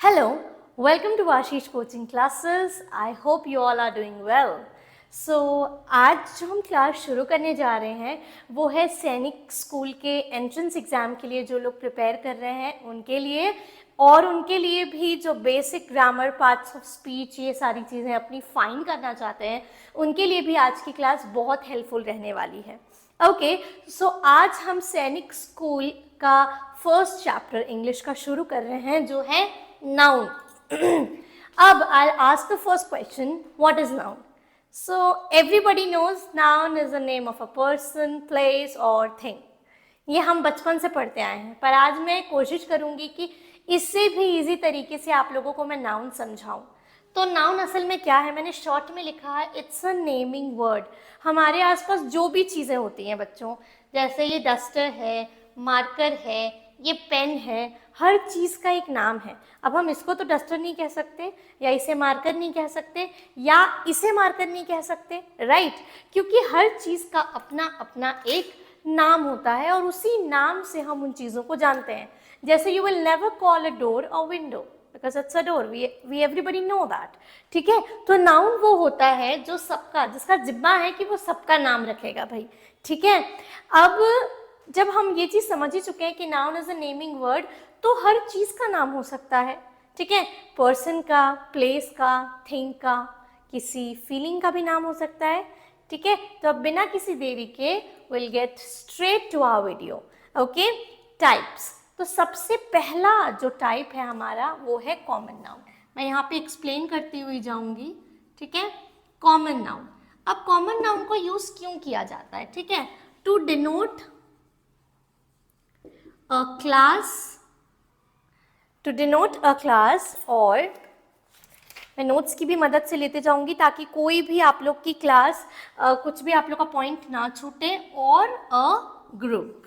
Hello, welcome to Ashish Coaching Classes. I hope you all are doing well. So आज जो हम class शुरू करने जा रहे हैं वो है सैनिक स्कूल के एंट्रेंस एग्ज़ाम के लिए जो लोग प्रिपेयर कर रहे हैं उनके लिए, और उनके लिए भी जो basic grammar, parts of speech, ये सारी चीज़ें अपनी फाइन करना चाहते हैं उनके लिए भी आज की क्लास बहुत हेल्पफुल रहने वाली है. ओके, सो आज हम सैनिक स्कूल का फर्स्ट चैप्टर इंग्लिश का शुरू कर रहे हैं जो है noun. अब I'll ask the first question, what is noun? So everybody knows noun is the name of a person, place or thing. ये हम बचपन से पढ़ते आए हैं, पर आज मैं कोशिश करूंगी कि इससे भी इजी तरीके से आप लोगों को मैं नाउन समझाऊं. तो नाउन असल में क्या है, मैंने शॉर्ट में लिखा है इट्स अ नेमिंग वर्ड. हमारे आसपास जो भी चीज़ें होती हैं बच्चों, जैसे ये डस्टर है, मार्कर है, ये पेन है, हर चीज़ का एक नाम है. अब हम इसको तो डस्टर नहीं कह सकते, या इसे मार्कर नहीं कह सकते, या इसे मार्कर नहीं कह सकते, राइट? क्योंकि हर चीज़ का अपना अपना एक नाम होता है और उसी नाम से हम उन चीज़ों को जानते हैं. जैसे you will never call a door a window because it's a door, we everybody know that. ठीक है, तो नाउन वो होता है जो सबका, जिसका जिम्मा है कि वो सबका नाम रखेगा भाई. ठीक है, अब जब हम ये चीज़ समझ ही चुके हैं कि noun is a naming word, तो हर चीज़ का नाम हो सकता है. ठीक है, पर्सन का, प्लेस का, थिंग का, किसी फीलिंग का भी नाम हो सकता है. ठीक है, तो अब बिना किसी देरी के will get straight to our video. Okay, types. तो सबसे पहला जो टाइप है हमारा वो है कॉमन नाउन. मैं यहाँ पे एक्सप्लेन करती हुई जाऊँगी. ठीक है, कॉमन नाउन. अब कॉमन नाउन को यूज़ क्यों किया जाता है? ठीक है, to denote a class, to denote a class, और मैं नोट्स की भी मदद से लेते जाऊंगी ताकि कोई भी आप लोग की क्लास कुछ भी आप लोग का पॉइंट ना छूटे, और अ ग्रुप.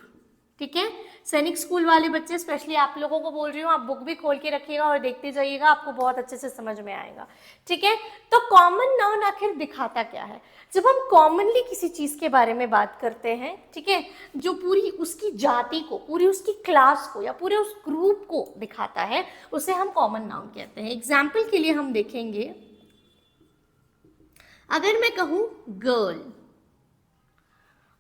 ठीक है, सैनिक स्कूल वाले बच्चे स्पेशली आप लोगों को बोल रही हूँ, आप बुक भी खोल के रखिएगा और देखते जाइएगा, आपको बहुत अच्छे से समझ में आएगा. ठीक है, तो कॉमन नाउन आखिर दिखाता क्या है? जब हम कॉमनली किसी चीज़ के बारे में बात करते हैं, ठीक है, जो पूरी उसकी जाति को, पूरी उसकी क्लास को, या पूरे उस ग्रुप को दिखाता है, उसे हम कॉमन नाउन कहते हैं. एग्जाम्पल के लिए हम देखेंगे, अगर मैं कहूँ गर्ल,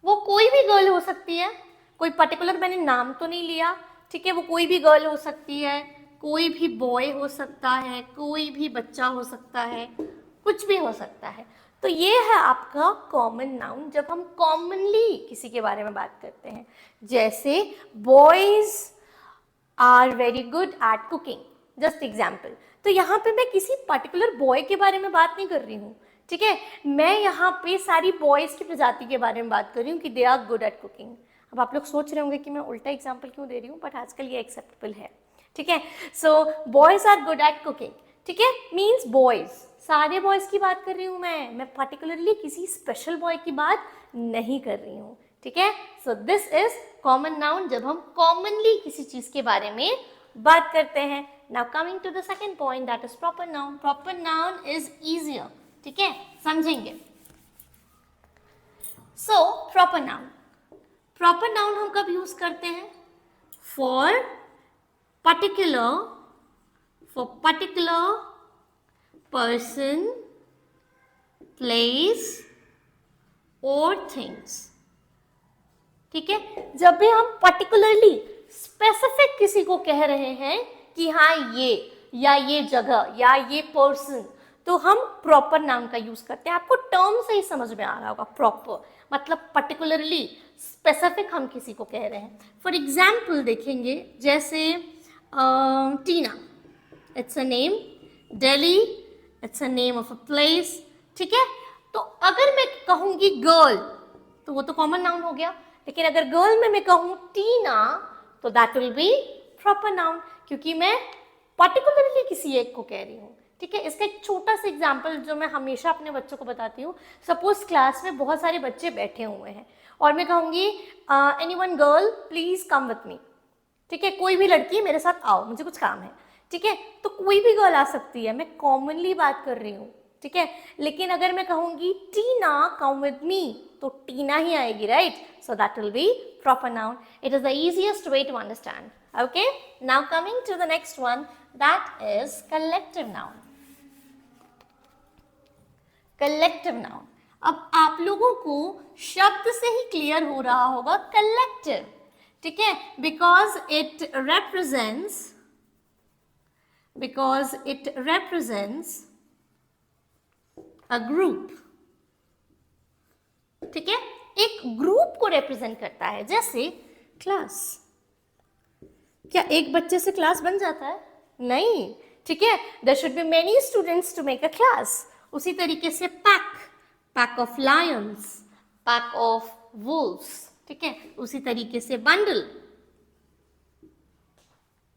वो कोई भी गर्ल हो सकती है, कोई पर्टिकुलर मैंने नाम तो नहीं लिया. ठीक है, वो कोई भी गर्ल हो सकती है, कोई भी बॉय हो सकता है, कोई भी बच्चा हो सकता है, कुछ भी हो सकता है. तो ये है आपका कॉमन नाउन जब हम कॉमनली किसी के बारे में बात करते हैं. जैसे boys are very good at cooking, just example. तो यहाँ पे मैं किसी पर्टिकुलर बॉय के बारे में बात नहीं कर रही हूँ. ठीक है, मैं यहाँ पे सारी बॉयज की प्रजाति के बारे में बात कर रही हूँ कि they are good at cooking. अब आप लोग सोच रहे होंगे कि मैं उल्टा एग्जाम्पल क्यों दे रही हूँ, बट आजकल ये एक्सेप्टेबल है. ठीक है, so boys are good at cooking. ठीक है, मीन्स बॉयज, सारे बॉयज की बात कर रही हूँ मैं पर्टिकुलरली किसी स्पेशल बॉय की बात नहीं कर रही हूँ. ठीक है, सो दिस इज कॉमन नाउन जब हम कॉमनली किसी चीज के बारे में बात करते हैं. Now coming to the second point, that is proper noun. Proper noun is easier. ठीक है, समझेंगे. So proper noun, proper noun हम कब यूज करते हैं? फॉर पर्टिकुलर person, place और things. ठीक है, जब भी हम पर्टिकुलरली स्पेसिफिक किसी को कह रहे हैं कि हाँ ये, या ये जगह, या ये पर्सन, तो हम प्रॉपर नाउन का यूज करते हैं. आपको टर्म से ही समझ में आ रहा होगा. प्रॉपर मतलब पर्टिकुलरली स्पेसिफिक हम किसी को कह रहे हैं. फॉर एग्जाम्पल देखेंगे, जैसे Tina, it's a name. Delhi, it's a name of a place. ठीक है, तो अगर मैं कहूँगी गर्ल तो वो तो कॉमन नाउन हो गया, लेकिन अगर गर्ल में मैं कहूँ टीना तो that will be proper noun, क्योंकि मैं पर्टिकुलरली किसी एक को कह रही हूँ. ठीक है, इसका एक छोटा सा एग्जाम्पल जो मैं हमेशा अपने बच्चों को बताती हूँ. सपोज क्लास में बहुत सारे बच्चे बैठे हुए हैं और मैं कहूँगी anyone girl please come with me. ठीक है, कोई भी लड़की मेरे साथ आओ, मुझे कुछ काम है. ठीक है, तो कोई भी गर्ल आ सकती है, मैं कॉमनली बात कर रही हूँ. ठीक है, लेकिन अगर मैं कहूँगी टीना कम विद मी तो टीना ही आएगी, right? So that will be proper noun. It is the easiest way to understand. Okay, now coming to the next one, that is collective noun. Collective noun. अब आप लोगों को शब्द से ही क्लियर हो रहा होगा कलेक्टिव, ठीक है, because it represents a group, ठीक है, एक ग्रुप को रिप्रेजेंट करता है। जैसे क्लास, क्या एक बच्चे से क्लास बन जाता है? नहीं, ठीक है, there should be many students to make a class. उसी तरीके से pack of lions, pack of wolves, ठीक है, उसी तरीके से बंडल,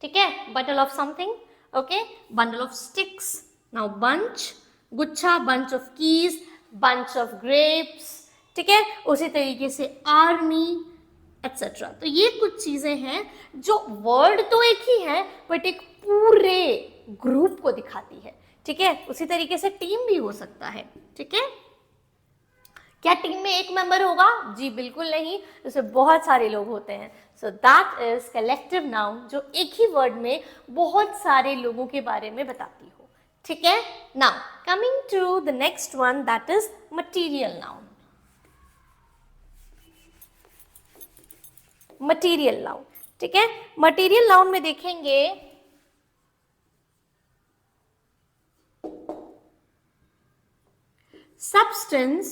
ठीक है, bundle of something, okay, bundle of sticks. Now bunch, गुच्छा, bunch of keys, bunch of grapes, ठीक है, उसी तरीके से आर्मी एटसेट्रा। तो ये कुछ चीजें हैं जो वर्ड तो एक ही है बट एक पूरे ग्रुप को दिखाती है, ठीक है। उसी तरीके से टीम भी हो सकता है, ठीक है। क्या टीम में एक मेंबर होगा? जी बिल्कुल नहीं, इसमें बहुत सारे लोग होते हैं। So that is collective noun, जो एक ही वर्ड में बहुत सारे लोगों के बारे में बताती हो, ठीक है। Now coming to the next one, that is material noun. Material noun, ठीक है, मटीरियल नाउन में देखेंगे substance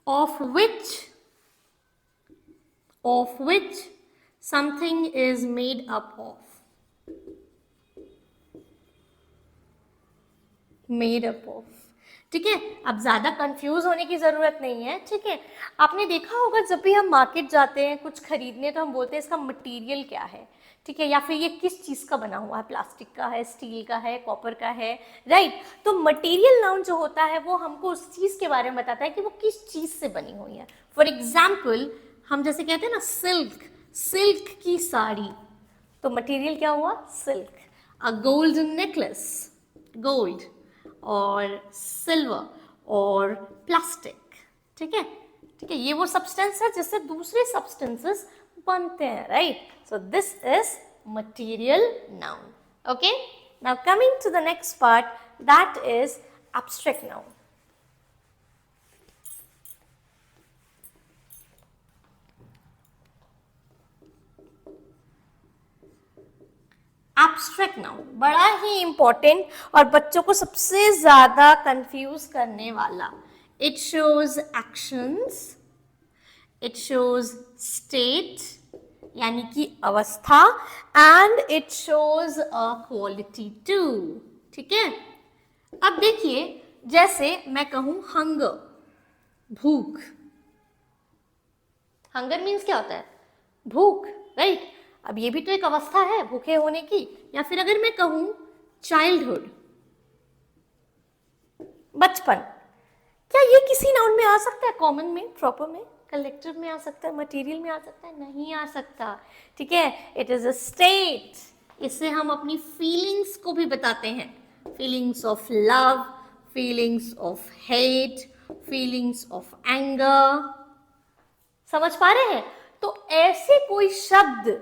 of which something is made up of, ठीक है। अब ज्यादा कंफ्यूज होने की जरूरत नहीं है, ठीक है। आपने देखा होगा जब भी हम मार्केट जाते हैं कुछ खरीदने तो हम बोलते हैं इसका मटेरियल क्या है, ठीक है, या फिर ये किस चीज का बना हुआ है, प्लास्टिक का है, स्टील का है, कॉपर का है, राइट। तो मटेरियल नाउन जो होता है वो हमको उस चीज के बारे में बताता है कि वो किस चीज से बनी हुई है। फॉर एग्जाम्पल हम जैसे कहते हैं ना सिल्क की साड़ी, तो मटेरियल क्या हुआ? सिल्क। अ गोल्डन नेकलेस, गोल्ड और सिल्वर और प्लास्टिक, ठीक है, ठीक है, ये वो सब्सटेंस है जिससे दूसरे सब्सटेंसेस बनते हैं, right. So this is material noun, okay. Now coming to the next part, that is abstract noun. Abstract noun बड़ा ही इंपॉर्टेंट और बच्चों को सबसे ज्यादा कंफ्यूज करने वाला। It shows actions, it shows state यानी कि अवस्था, and it shows a quality too, ठीक है। अब देखिए जैसे मैं कहूं हंगर, भूख। हंगर मीन्स क्या होता है? भूख, राइट। अब ये भी तो एक अवस्था है भूखे होने की। या फिर अगर मैं कहूं चाइल्डहुड, बचपन, क्या ये किसी नाउन में आ सकता है? कॉमन में, प्रॉपर में, कलेक्टिव में आ सकता है, मटेरियल में आ सकता है? नहीं आ सकता, ठीक है। It is a state. इससे हम अपनी फीलिंग्स को भी बताते हैं, feelings of love, feelings of hate, feelings of anger. समझ पा रहे हैं? तो ऐसे कोई शब्द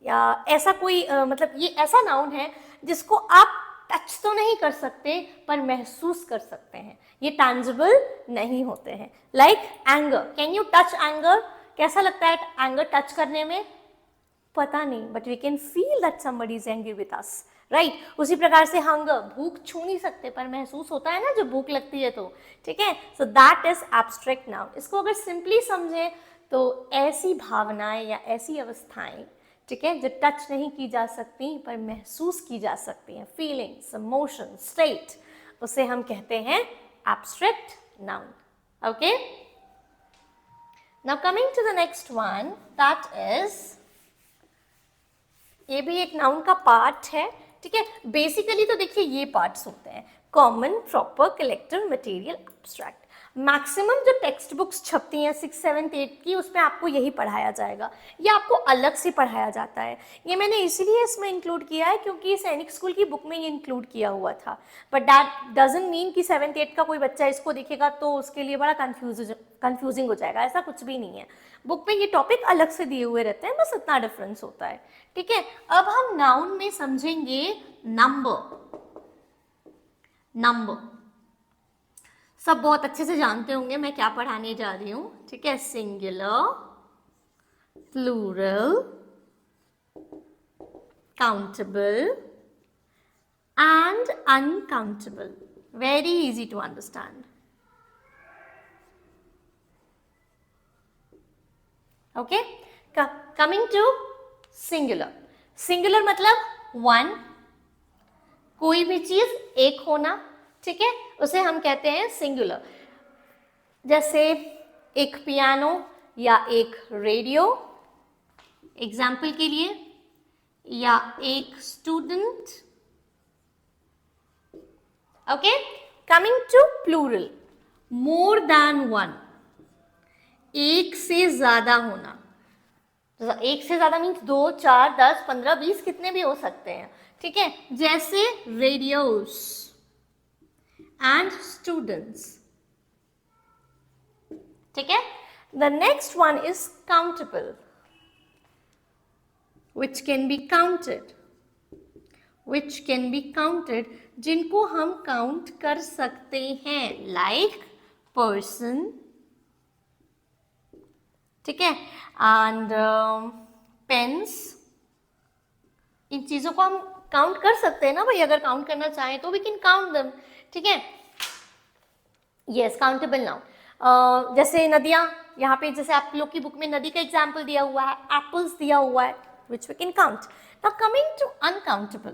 या ऐसा कोई मतलब ये ऐसा नाउन है जिसको आप टच तो नहीं कर सकते पर महसूस कर सकते हैं, ये टैंजिबल नहीं होते हैं। Like anger, can you touch anger? कैसा लगता है एंगर टच करने में? पता नहीं, but we can feel that somebody is angry with us, right. उसी प्रकार से हंगर, भूख छू नहीं सकते पर महसूस होता है ना जब भूख लगती है तो, ठीक है। So that is abstract noun. इसको अगर सिंपली समझे तो ऐसी भावनाएं या ऐसी अवस्थाएं, ठीक है, जो टच नहीं की जा सकती पर महसूस की जा सकती हैं, फीलिंग्स, इमोशन, स्टेट, उसे हम कहते हैं abstract noun, okay. Now coming to the next one, that is, ये भी एक नाउन का पार्ट है, ठीक है। बेसिकली तो देखिए ये पार्ट्स होते हैं, common, proper, collective, material, abstract. Maximum जो टेक्स्ट बुक्स छपती हैं 6, 7, 8 की, उसमें आपको यही पढ़ाया जाएगा, ये आपको अलग से पढ़ाया जाता है। ये मैंने इसीलिए इसमें इंक्लूड किया है क्योंकि ये सैनिक स्कूल की बुक में ये इंक्लूड किया हुआ था, बट दैट डजंट मीन कि 7th 8th का कोई बच्चा इसको देखेगा तो उसके लिए बड़ा कंफ्यूजिंग हो जाएगा, ऐसा कुछ भी नहीं है। बुक में ये टॉपिक अलग से दिए हुए रहते हैं, बस इतना डिफरेंस होता है। ठीक है, अब हम नाउन में समझेंगे नंबर। नंबर सब बहुत अच्छे से जानते होंगे मैं क्या पढ़ाने जा रही हूं, ठीक है। Singular, plural, countable and uncountable, very easy to understand. Okay, coming to singular. Singular मतलब वन, कोई भी चीज एक होना, ठीक है, उसे हम कहते हैं सिंगुलर। जैसे एक पियानो या एक रेडियो एग्जाम्पल के लिए, या एक student. Okay, coming to plural, more than one, एक से ज्यादा होना। एक से ज्यादा मीन्स 2, 4, 10, 15, 20 कितने भी हो सकते हैं, ठीक है। जैसे रेडियोस एंड स्टूडेंट्स, ठीक है। The next one is countable, which can be counted, which can be counted, जिनको हम काउंट कर सकते हैं, लाइक पर्सन, ठीक है, एंड पेन्स। इन चीजों को हम काउंट कर सकते हैं ना भाई, अगर काउंट करना चाहें तो वी कैन काउंट देम, ठीक है। Yes, countable noun. जैसे नदियां, यहाँ पे जैसे आप लोग की बुक में नदी का एग्जाम्पल दिया हुआ है, एप्पल्स दिया हुआ है, which we can count. Now coming to uncountable,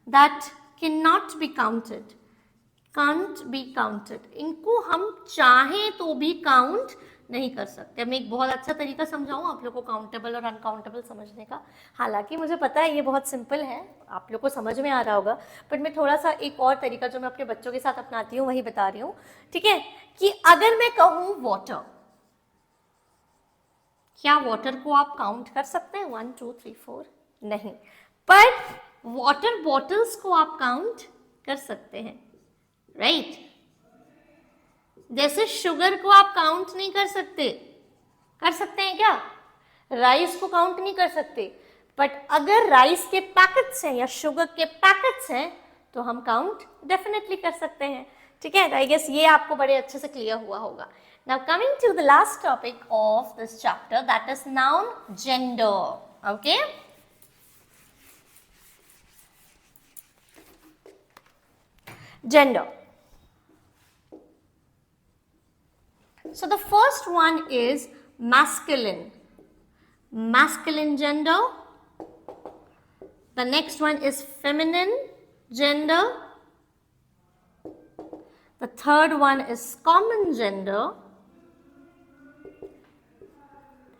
that can not be counted, can't be counted, इनको हम चाहें तो भी काउंट नहीं कर सकते। मैं एक बहुत अच्छा तरीका समझाऊं आप लोग को काउंटेबल और अनकाउंटेबल समझने का। हालांकि मुझे पता है ये बहुत सिंपल है, आप लोग को समझ में आ रहा होगा, बट मैं थोड़ा सा एक और तरीका जो मैं अपने बच्चों के साथ अपनाती हूँ वही बता रही हूँ, ठीक है। कि अगर मैं कहूँ वाटर, क्या वाटर को आप काउंट कर सकते हैं 1, 2, 3, 4? नहीं, पर वाटर बॉटल्स को आप काउंट कर सकते हैं, राइट। जैसे शुगर को आप काउंट नहीं कर सकते, कर सकते हैं क्या? राइस को काउंट नहीं कर सकते, बट अगर राइस के पैकेट्स हैं या शुगर के पैकेट्स हैं तो हम काउंट डेफिनेटली कर सकते हैं, ठीक है। आई गेस ये आपको बड़े अच्छे से क्लियर हुआ होगा। Now coming to the last topic of this chapter, that is noun gender. Okay, gender. So the first one is masculine, masculine gender. The next one is feminine gender. The third one is common gender.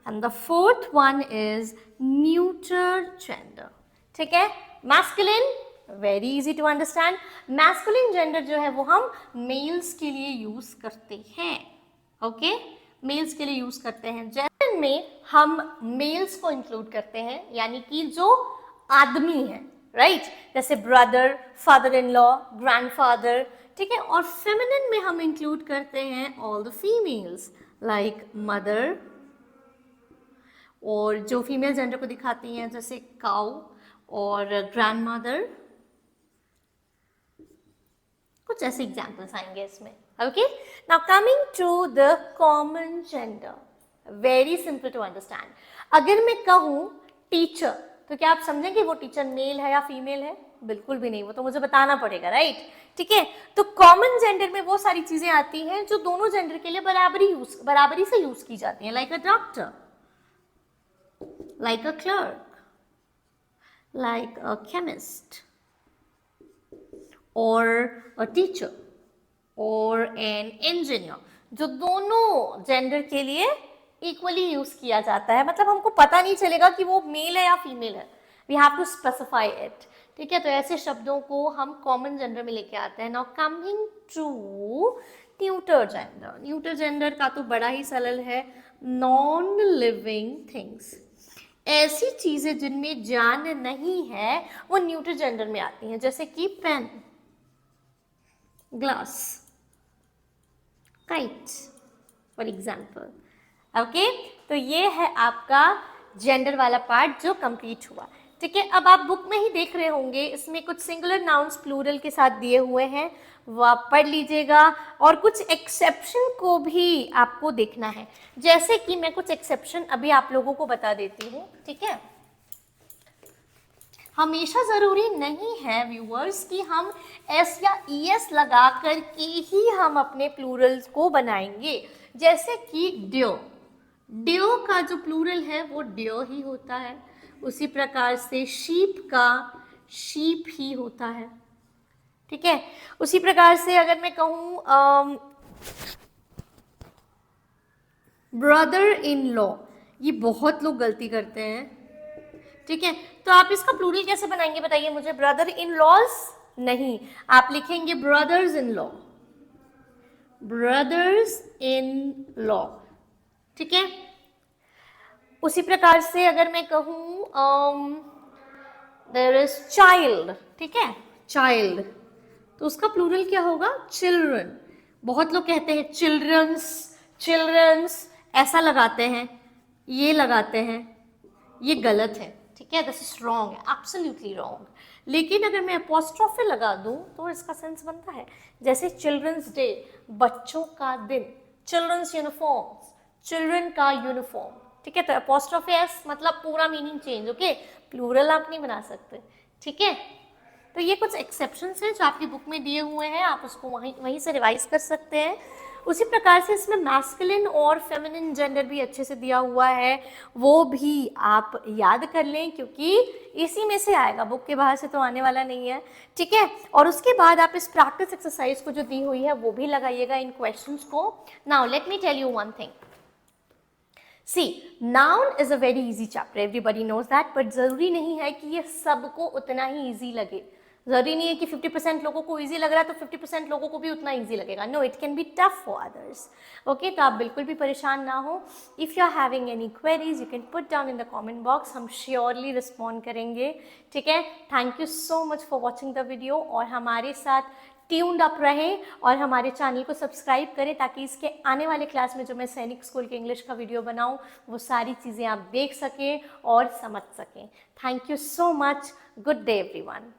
And the fourth one is neuter gender. ठीक है, masculine very easy to understand. Masculine gender जो है वो हम mails के लिए use करते हैं, ओके, मेल्स के लिए यूज करते हैं। जेंडर में हम मेल्स को इंक्लूड करते हैं, यानी कि जो आदमी है, राइट, जैसे brother, father in law, grandfather, ठीक है। और फेमिनिन में हम इंक्लूड करते हैं all the females like mother, और जो फीमेल जेंडर को दिखाती हैं जैसे काउ और ग्रैंडमदर, कुछ ऐसे एग्जाम्पल्स आएंगे इसमें, okay. Now coming to the common gender, very simple to understand. अगर मैं कहूँ टीचर, तो क्या आप समझेंगे वो टीचर मेल है या फीमेल है? बिल्कुल भी नहीं, वो तो मुझे बताना पड़ेगा, राइट, ठीक है। तो कॉमन जेंडर में वो सारी चीजें आती हैं जो दोनों जेंडर के लिए बराबरी से यूज की जाती हैं, like a doctor, like a clerk, like a chemist, or a teacher, or an engineer, जो दोनों जेंडर के लिए इक्वली यूज किया जाता है। मतलब हमको पता नहीं चलेगा कि वो मेल है या फीमेल है, we have to specify it, ठीक है। तो ऐसे शब्दों को हम कॉमन जेंडर में लेके आते हैं। Now coming to neuter gender. Neuter gender का तो बड़ा ही सरल है, नॉन लिविंग थिंग्स। ऐसी चीजें जिनमें जान नहीं है वो न्यूटर जेंडर में आती हैं, जैसे कि pen, glass, kite for example. Okay, तो ये है आपका जेंडर वाला पार्ट जो कंप्लीट हुआ। ठीक है, अब आप बुक में ही देख रहे होंगे, इसमें कुछ सिंगुलर नाउन्स प्लूरल के साथ दिए हुए हैं, वो आप पढ़ लीजिएगा। और कुछ एक्सेप्शन को भी आपको देखना है, जैसे कि मैं कुछ एक्सेप्शन अभी आप लोगों को बता देती हूँ। ठीक है, हमेशा जरूरी नहीं है व्यूअर्स कि हम एस या ईएस लगा करके ही हम अपने प्लूरल्स को बनाएंगे। जैसे कि ड्यो, ड्यो का जो प्लूरल है वो ड्यो ही होता है। उसी प्रकार से शीप का शीप ही होता है। ठीक है, उसी प्रकार से अगर मैं कहूँ ब्रदर इन लॉ, ये बहुत लोग गलती करते हैं। ठीक है, तो आप इसका प्लूरल कैसे बनाएंगे बताइए मुझे? ब्रदर इन लॉज नहीं, आप लिखेंगे brothers in law, brothers in law. ठीक है, उसी प्रकार से अगर मैं कहूं देयर इज चाइल्ड, ठीक है, चाइल्ड, तो उसका प्लूरल क्या होगा? चिल्ड्रन। बहुत लोग कहते हैं चिल्ड्रंस, चिल्ड्रंस ऐसा लगाते हैं, ये लगाते हैं, ये गलत है। ठीक है, this is wrong, absolutely wrong. लेकिन अगर मैं अपोस्ट्रोफी लगा दूं तो इसका सेंस बनता है। जैसे चिल्ड्रंस डे, बच्चों का दिन, चिल्ड्रंस यूनिफॉर्म्स, चिल्ड्रन का यूनिफॉर्म। ठीक है, तो अपोस्ट्रोफी एस मतलब पूरा मीनिंग चेंज। ओके, प्लूरल आप नहीं बना सकते। ठीक है, तो ये कुछ एक्सेप्शंस हैं जो आपकी बुक में दिए हुए हैं, आप उसको वहीं से रिवाइज कर सकते हैं। उसी प्रकार से इसमें मैस्कुलिन और फेमिनिन जेंडर भी अच्छे से दिया हुआ है, वो भी आप याद कर लें, क्योंकि इसी में से आएगा, बुक के बाहर से तो आने वाला नहीं है। ठीक है, और उसके बाद आप इस प्रैक्टिस एक्सरसाइज को जो दी हुई है वो भी लगाइएगा इन क्वेश्चंस को। Now let me tell you one thing, see noun is a very easy chapter, everybody knows that, but जरूरी नहीं है कि ये सबको उतना ही ईजी लगे। जरूरी नहीं है कि 50% लोगों को इजी लग रहा है तो 50% लोगों को भी उतना इजी लगेगा। No, it can be tough for others. Okay, तो आप बिल्कुल भी परेशान ना हो। If you are having any queries you can put down in the comment box, हम श्योरली रिस्पॉन्ड करेंगे। ठीक है, thank you so much for watching the video, और हमारे साथ ट्यून्ड अप रहें और हमारे चैनल को सब्सक्राइब करें, ताकि इसके आने वाले क्लास में जो मैं सैनिक स्कूल के इंग्लिश का वीडियो बनाऊं वो सारी चीज़ें आप देख सकें और समझ सकें। Thank you so much, good day everyone.